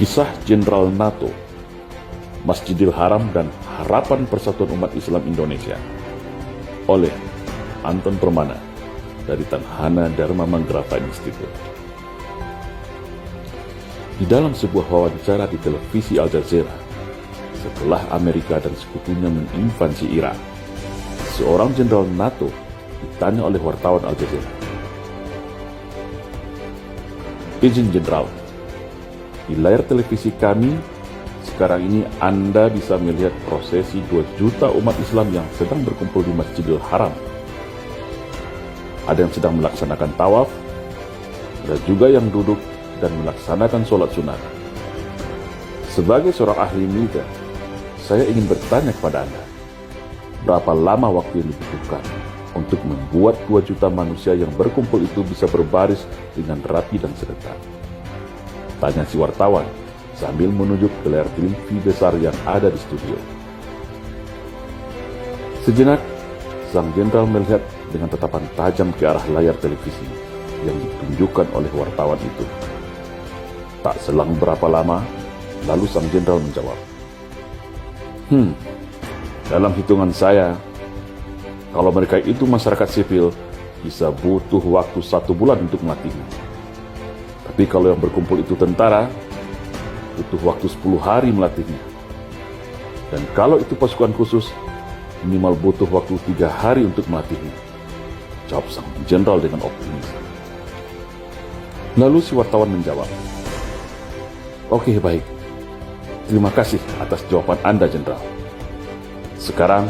Kisah Jenderal NATO, Masjidil Haram dan Harapan Persatuan Umat Islam Indonesia oleh Anton Permana dari Tanhana Dharma Manggarafa Institute. Di dalam sebuah wawancara di televisi Al Jazeera, setelah Amerika dan sekutunya menginvasi Irak, seorang jenderal NATO ditanya oleh wartawan Al Jazeera, "Izin Jenderal, di layar televisi kami sekarang ini Anda bisa melihat prosesi 2 juta umat Islam yang sedang berkumpul di Masjidil Haram. Ada yang sedang melaksanakan tawaf, ada juga yang duduk dan melaksanakan sholat sunat. Sebagai seorang ahli militer, saya ingin bertanya kepada Anda, berapa lama waktu yang dibutuhkan untuk membuat 2 juta manusia yang berkumpul itu bisa berbaris dengan rapi dan serentak?" Tanya si wartawan sambil menunjuk ke layar TV besar yang ada di studio. Sejenak, sang jenderal melihat dengan tatapan tajam ke arah layar televisi yang ditunjukkan oleh wartawan itu. Tak selang berapa lama, lalu sang jenderal menjawab, dalam hitungan saya, kalau mereka itu masyarakat sipil, bisa butuh waktu 1 bulan untuk melatihnya. Tapi kalau yang berkumpul itu tentara, butuh waktu 10 hari melatihnya. Dan kalau itu pasukan khusus, minimal butuh waktu 3 hari untuk melatihnya, jawab sang jenderal dengan optimis. Lalu si wartawan menjawab, "Oke, baik. Terima kasih atas jawaban Anda, Jenderal. Sekarang,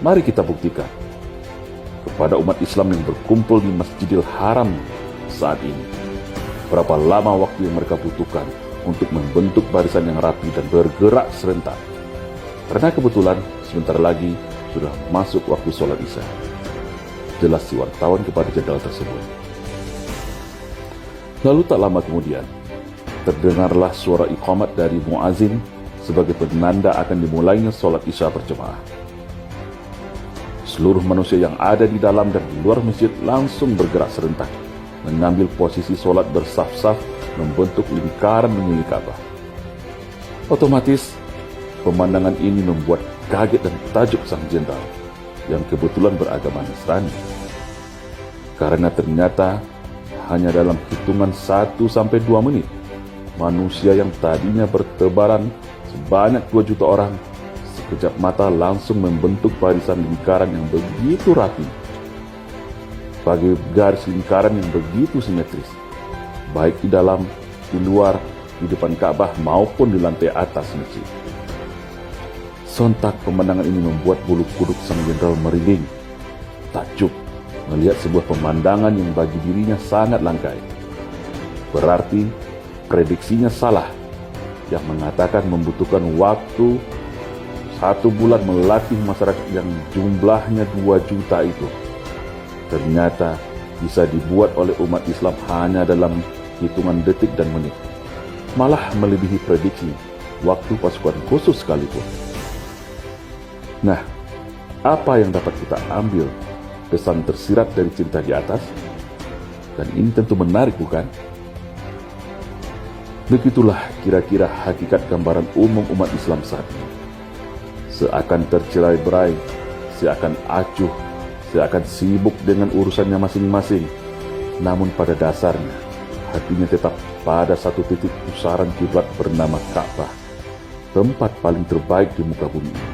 mari kita buktikan kepada umat Islam yang berkumpul di Masjidil Haram saat ini, berapa lama waktu yang mereka butuhkan untuk membentuk barisan yang rapi dan bergerak serentak. Karena kebetulan sebentar lagi sudah masuk waktu sholat Isya," jelas si wartawan kepada jenderal tersebut. Lalu tak lama kemudian, terdengarlah suara iqamat dari muazin sebagai penanda akan dimulainya sholat Isya berjemaah. Seluruh manusia yang ada di dalam dan di luar masjid langsung bergerak serentak, mengambil posisi sholat bersaf-saf membentuk lingkaran mengelilingi Ka'bah. Otomatis, pemandangan ini membuat kaget dan tajuk sang jenderal yang kebetulan beragama Nasrani. Karena ternyata hanya dalam hitungan 1-2 menit, manusia yang tadinya bertebaran sebanyak 2 juta orang, sekejap mata langsung membentuk barisan lingkaran yang begitu rapi, bagi garis lingkaran yang begitu simetris, baik di dalam, di luar, di depan Ka'bah maupun di lantai atas masjid. Sontak pemandangan ini membuat bulu kuduk sang jenderal merinding, takjub melihat sebuah pemandangan yang bagi dirinya sangat langka. Berarti prediksinya salah yang mengatakan membutuhkan waktu 1 bulan melatih masyarakat yang jumlahnya 2 juta itu. Ternyata bisa dibuat oleh umat Islam hanya dalam hitungan detik dan menit, malah melebihi prediksi waktu pasukan khusus sekalipun. Nah, apa yang dapat kita ambil pesan tersirat dari cerita di atas? Dan ini tentu menarik, bukan? Begitulah kira-kira hakikat gambaran umum umat Islam saat ini. Seakan tercerai-berai, seakan acuh, seakan sibuk dengan urusannya masing-masing. Namun pada dasarnya, hatinya tetap pada satu titik pusaran kiblat bernama Ka'bah, tempat paling terbaik di muka bumi ini.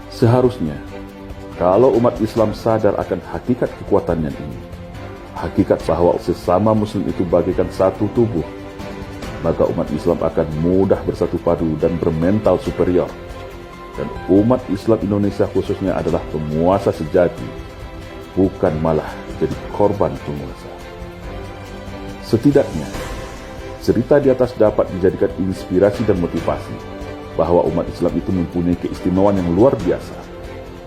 Seharusnya, kalau umat Islam sadar akan hakikat kekuatannya ini, hakikat bahwa sesama muslim itu bagaikan satu tubuh, maka umat Islam akan mudah bersatu padu dan bermental superior. Dan umat Islam Indonesia khususnya adalah penguasa sejati, bukan malah jadi korban penguasa. Setidaknya, cerita di atas dapat dijadikan inspirasi dan motivasi bahwa umat Islam itu mempunyai keistimewaan yang luar biasa,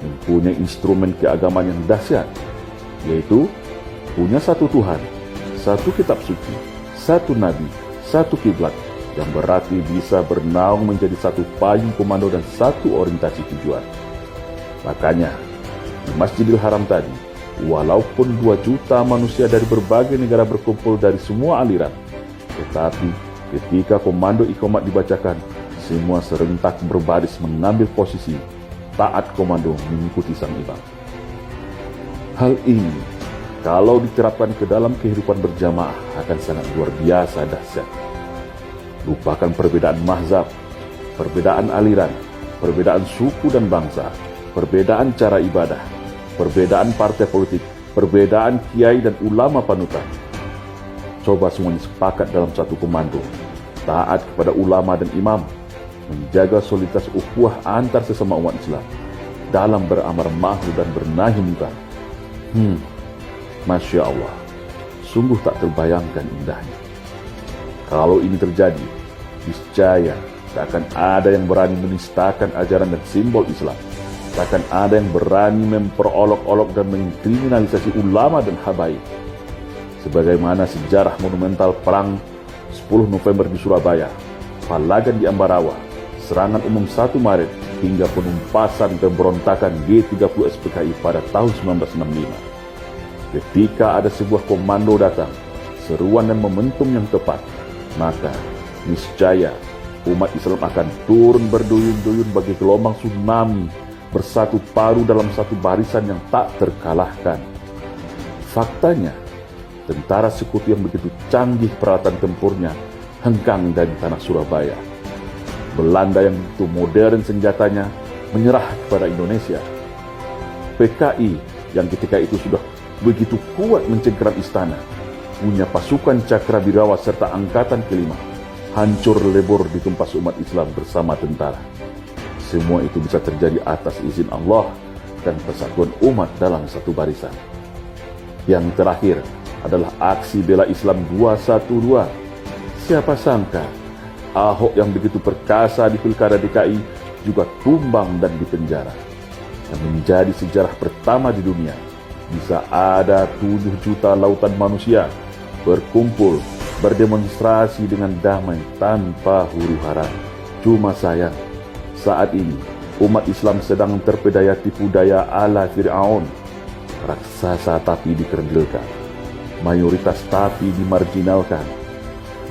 mempunyai instrumen keagamaan yang dahsyat, yaitu punya satu Tuhan, satu kitab suci, satu nabi, satu kiblat, yang berarti bisa bernaung menjadi satu payung komando dan satu orientasi tujuan. Makanya, di Masjidil Haram tadi, walaupun 2 juta manusia dari berbagai negara berkumpul dari semua aliran, tetapi Ketika komando iqamat dibacakan, semua serentak berbaris mengambil posisi, taat komando mengikuti sang imam. Hal ini, kalau diterapkan ke dalam kehidupan berjamaah akan sangat luar biasa dahsyat. Lupakan perbedaan mazhab, perbedaan aliran, perbedaan suku dan bangsa, perbedaan cara ibadah, perbedaan partai politik, perbedaan kiai dan ulama panutan. Coba semuanya sepakat dalam satu komando, taat kepada ulama dan imam, menjaga soliditas ukhuwah antar sesama umat Islam dalam beramar ma'ruf dan bernahi munkar. Masya Allah, sungguh tak terbayangkan indahnya. Kalau ini terjadi, niscaya tak akan ada yang berani menistakan ajaran dan simbol Islam. Tak akan ada yang berani memperolok-olok dan mengkriminalisasi ulama dan habaib. Sebagaimana sejarah monumental perang 10 November di Surabaya, Palagan di Ambarawa, serangan umum 1 Maret, hingga penumpasan pemberontakan G30 SPKI pada tahun 1965. Ketika ada sebuah komando datang, seruan dan momentum yang tepat, maka niscaya umat Islam akan turun berduyun-duyun bagi gelombang tsunami, bersatu padu dalam satu barisan yang tak terkalahkan. Faktanya, tentara sekutu yang begitu canggih peralatan tempurnya hengkang dari tanah Surabaya. Belanda yang begitu modern senjatanya menyerah kepada Indonesia. PKI yang ketika itu sudah begitu kuat mencengkeram istana, punya pasukan Cakrawirawa serta angkatan kelima, hancur lebur ditumpas umat Islam bersama tentara. Semua itu bisa terjadi atas izin Allah dan persatuan umat dalam satu barisan. Yang terakhir adalah aksi bela Islam 212. Siapa sangka Ahok yang begitu perkasa di Pilkada DKI juga tumbang dan dipenjara. Dan menjadi sejarah pertama di dunia bisa ada 7 juta lautan manusia berkumpul, berdemonstrasi dengan damai tanpa huru-hara. Cuma sayang, saat ini umat Islam sedang terpedaya tipu daya ala Fir'aun. Raksasa tapi dikerdilkan, mayoritas tapi dimarginalkan,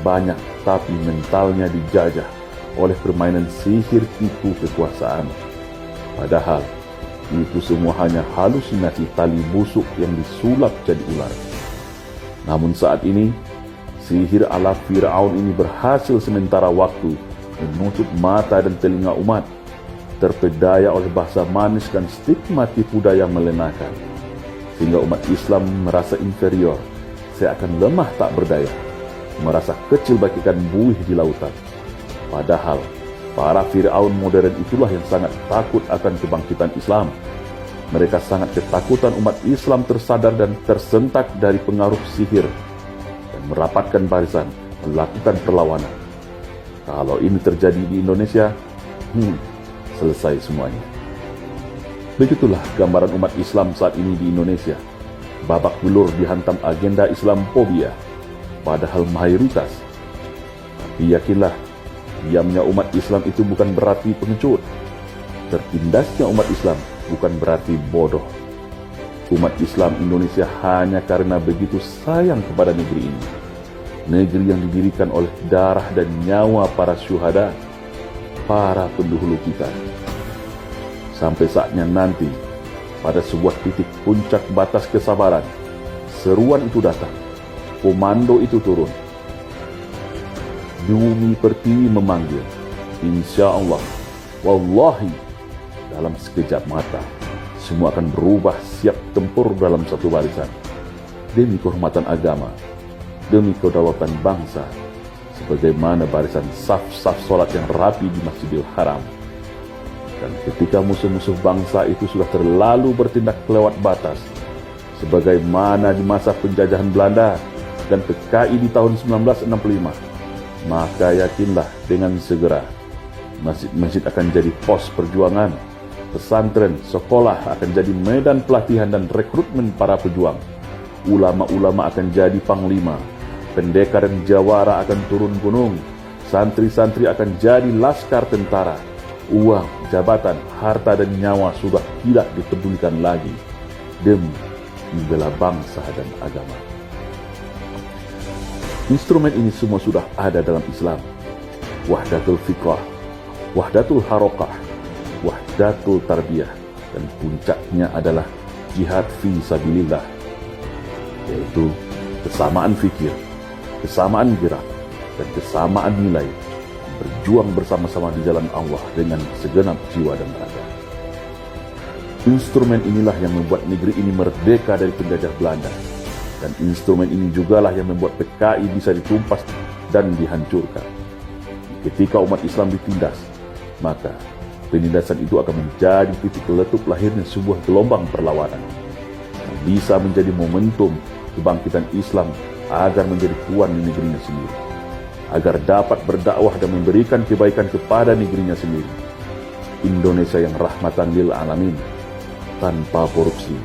banyak tapi mentalnya dijajah oleh permainan sihir tipu kekuasaan. Padahal itu semua hanya halusinasi tali busuk yang disulap jadi ular. Namun saat ini, sihir ala Fir'aun ini berhasil sementara waktu menutup mata dan telinga umat, terpedaya oleh bahasa manis dan stigma tipu daya melenakan, sehingga umat Islam merasa inferior, seakan lemah tak berdaya, merasa kecil bagaikan buih di lautan. Padahal para Fir'aun modern itulah yang sangat takut akan kebangkitan Islam. Mereka sangat ketakutan umat Islam tersadar dan tersentak dari pengaruh sihir dan merapatkan barisan, melakukan perlawanan. Kalau ini terjadi di Indonesia, selesai semuanya. Begitulah gambaran umat Islam saat ini di Indonesia. Babak belur dihantam agenda Islamophobia, padahal mayoritas. Tapi yakinlah, diamnya umat Islam itu bukan berarti pengecut. Tertindasnya umat Islam bukan berarti bodoh. Umat Islam Indonesia hanya karena begitu sayang kepada negeri ini. Negeri yang didirikan oleh darah dan nyawa para syuhada, para pendahulu kita. Sampai saatnya nanti, pada sebuah titik puncak batas kesabaran, seruan itu datang, komando itu turun. Bumi pertiwi memanggil, insya Allah, wallahi, dalam sekejap mata, semua akan berubah siap tempur dalam satu barisan. Demi kehormatan agama, demi kedaulatan bangsa, sebagaimana barisan saf-saf sholat yang rapi di Masjidil Haram. Dan ketika musuh-musuh bangsa itu sudah terlalu bertindak kelewat batas, sebagaimana di masa penjajahan Belanda dan PKI di tahun 1965, maka yakinlah dengan segera masjid-masjid akan jadi pos perjuangan, pesantren, sekolah akan jadi medan pelatihan dan rekrutmen para pejuang, ulama-ulama akan jadi panglima, pendekar dan jawara akan turun gunung, santri-santri akan jadi laskar tentara. Uang, jabatan, harta dan nyawa sudah tidak dipedulikan lagi demi membela bangsa dan agama. Instrumen ini semua sudah ada dalam Islam. Wahdatul fikrah, wahdatul harokah, wahdatul tarbiyah, dan puncaknya adalah jihad fi sabilillah, yaitu kesamaan fikir, kesamaan gerak, dan kesamaan nilai, berjuang bersama-sama di jalan Allah dengan segenap jiwa dan raga. Instrumen inilah yang membuat negeri ini merdeka dari penjajah Belanda, dan instrumen ini jugalah yang membuat PKI bisa ditumpas dan dihancurkan. Ketika umat Islam ditindas, maka penindasan itu akan menjadi titik letup lahirnya sebuah gelombang perlawanan yang bisa menjadi momentum kebangkitan Islam agar menjadi tuan di negerinya sendiri, agar dapat berdakwah dan memberikan kebaikan kepada negerinya sendiri. Indonesia yang rahmatan lil alamin, tanpa korupsi,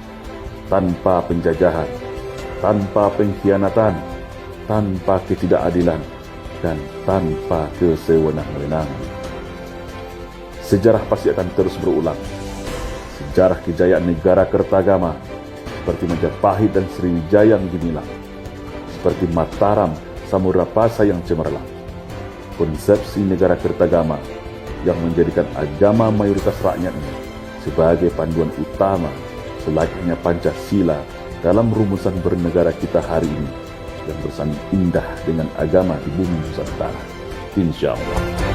tanpa penjajahan, tanpa pengkhianatan, tanpa ketidakadilan, dan tanpa kesewenang-wenangan. Sejarah pasti akan terus berulang. Sejarah kejayaan negara Kertagama seperti Majapahit dan Sriwijaya yang gemilang, seperti Mataram, Samudra-Pasa yang cemerlang. Konsepsi negara Kertagama yang menjadikan agama mayoritas rakyatnya sebagai panduan utama selayaknya Pancasila dalam rumusan bernegara kita hari ini, yang bersanding indah dengan agama di bumi Nusantara. Insya Allah.